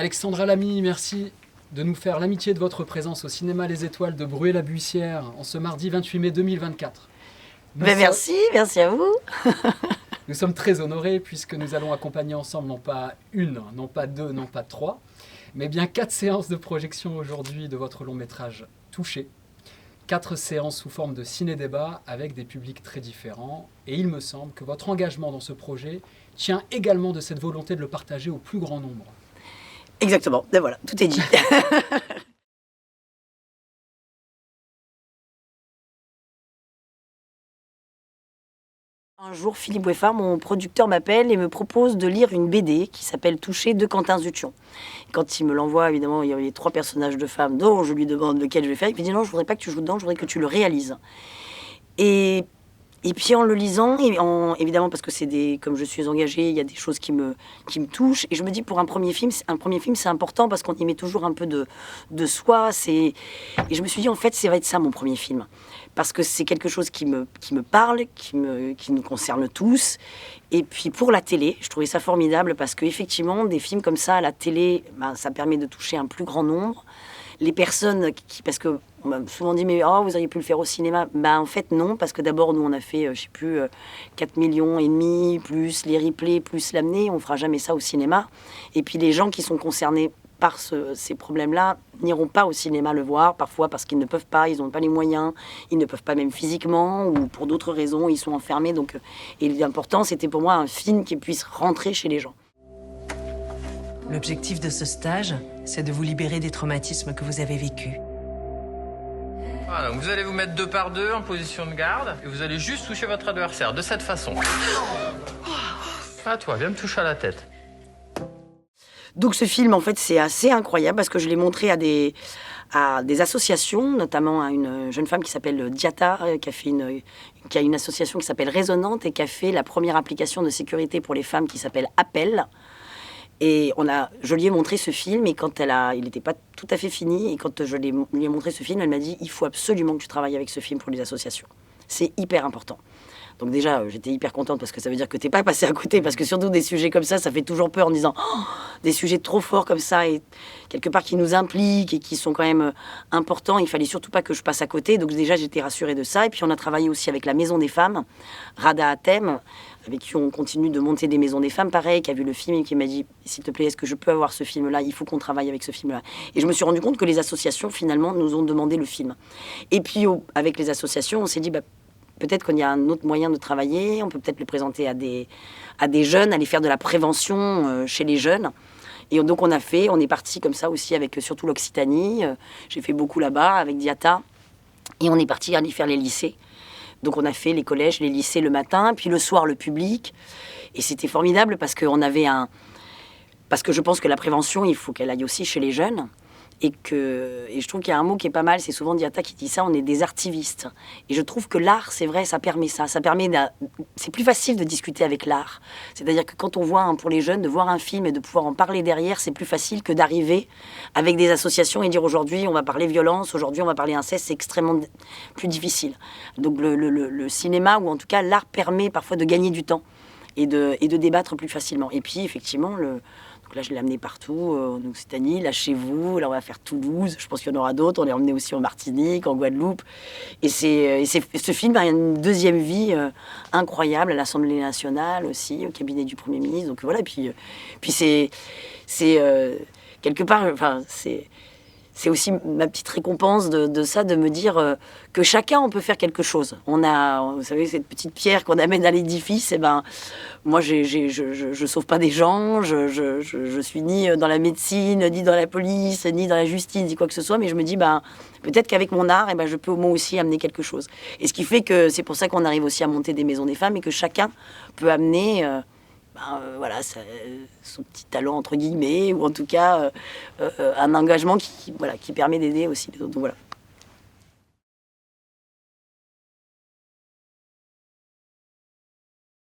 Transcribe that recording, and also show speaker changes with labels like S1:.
S1: Alexandra Lamy, merci de nous faire l'amitié de votre présence au cinéma Les Étoiles de Bruay-la-Buissière en ce mardi 28 mai 2024.
S2: Merci à vous.
S1: Nous sommes très honorés puisque nous allons accompagner ensemble non pas une, non pas deux, non pas trois, mais bien 4 séances de projection aujourd'hui de votre long métrage Touché. 4 séances sous forme de ciné-débat avec des publics très différents. Et il me semble que votre engagement dans ce projet tient également de cette volonté de le partager au plus grand nombre.
S2: Exactement, ben voilà, tout est dit. Un jour, Philippe Boeffard, mon producteur, m'appelle et me propose de lire une BD qui s'appelle Touché de Quentin Zution. Quand il me l'envoie, évidemment, il y avait 3 personnages de femmes dont je lui demande lequel je vais faire. Il me dit non, je voudrais pas que tu joues dedans, je voudrais que tu le réalises. Et puis en le lisant, évidemment parce que comme je suis engagée, il y a des choses qui me touchent. Et je me dis pour un premier film c'est important parce qu'on y met toujours un peu de soi. Et je me suis dit en fait ça va être ça mon premier film. Parce que c'est quelque chose qui me parle, qui nous concerne tous. Et puis pour la télé, je trouvais ça formidable parce qu'effectivement des films comme ça à la télé, ça permet de toucher un plus grand nombre. Les personnes parce que on m'a souvent dit mais vous auriez pu le faire au cinéma. En fait non, parce que d'abord nous on a fait 4 millions et demi plus les replays plus l'amener, on fera jamais ça au cinéma. Et puis les gens qui sont concernés par ces problèmes-là n'iront pas au cinéma le voir, parfois parce qu'ils ne peuvent pas, ils n'ont pas les moyens, ils ne peuvent pas même physiquement ou pour d'autres raisons, ils sont enfermés. Donc, et l'important c'était pour moi un film qui puisse rentrer chez les gens.
S3: L'objectif de ce stage, c'est de vous libérer des traumatismes que vous avez vécus.
S4: Voilà, donc vous allez vous mettre 2 par 2 en position de garde et vous allez juste toucher votre adversaire de cette façon. À toi, viens me toucher à la tête.
S2: Donc ce film, en fait, c'est assez incroyable parce que je l'ai montré à des associations, notamment à une jeune femme qui s'appelle Diata, qui a une association qui s'appelle Résonante et qui a fait la première application de sécurité pour les femmes qui s'appelle Appel. Et je lui ai montré ce film et il n'était pas tout à fait fini. Et quand je lui ai montré ce film, elle m'a dit « Il faut absolument que tu travailles avec ce film pour les associations. C'est hyper important. » Donc déjà, j'étais hyper contente parce que ça veut dire que t'es pas passé à côté. Parce que surtout des sujets comme ça fait toujours peur en disant des sujets trop forts comme ça et quelque part qui nous impliquent et qui sont quand même importants. Il fallait surtout pas que je passe à côté. Donc déjà, j'étais rassurée de ça. Et puis on a travaillé aussi avec la Maison des Femmes, Rada Hatem, avec qui on continue de monter des maisons des femmes, pareil, qui a vu le film et qui m'a dit « S'il te plaît, est-ce que je peux avoir ce film-là ? Il faut qu'on travaille avec ce film-là. » Et je me suis rendu compte que les associations, finalement, nous ont demandé le film. Et puis, avec les associations, on s'est dit peut-être qu'il y a un autre moyen de travailler, on peut peut-être le présenter à des jeunes, aller faire de la prévention chez les jeunes. Et donc on est parti comme ça aussi avec surtout l'Occitanie. J'ai fait beaucoup là-bas avec Diata. Et on est parti aller faire les lycées. Donc on a fait les collèges, les lycées le matin, puis le soir le public. Et c'était formidable parce que je pense que la prévention, il faut qu'elle aille aussi chez les jeunes. Et je trouve qu'il y a un mot qui est pas mal, c'est souvent Diata qui dit ça, on est des artivistes. Et je trouve que l'art, c'est vrai, ça permet ça. C'est plus facile de discuter avec l'art. C'est-à-dire que quand on voit, pour les jeunes, de voir un film et de pouvoir en parler derrière, c'est plus facile que d'arriver avec des associations et dire aujourd'hui, on va parler violence, aujourd'hui, on va parler inceste, c'est extrêmement plus difficile. Donc le cinéma, ou en tout cas l'art, permet parfois de gagner du temps et de débattre plus facilement. Et puis, effectivement, donc là, je l'ai amené partout, en Occitanie, là, chez vous. Là, on va faire Toulouse. Je pense qu'il y en aura d'autres. On l'est emmené aussi en Martinique, en Guadeloupe. Et ce film a une deuxième vie incroyable à l'Assemblée nationale aussi, au cabinet du Premier ministre. Donc voilà, puis c'est quelque part, c'est aussi ma petite récompense de ça, de me dire que chacun, on peut faire quelque chose. On a, vous savez, cette petite pierre qu'on amène à l'édifice, moi, je sauve pas des gens, je suis ni dans la médecine, ni dans la police, ni dans la justice, ni quoi que ce soit, mais je me dis, peut-être qu'avavec mon art, je peux moi aussi amener quelque chose. Et ce qui fait que c'est pour ça qu'on arrive aussi à monter des maisons des femmes et que chacun peut amener... son petit talent entre guillemets, ou en tout cas un engagement qui permet d'aider aussi les autres. Donc, voilà.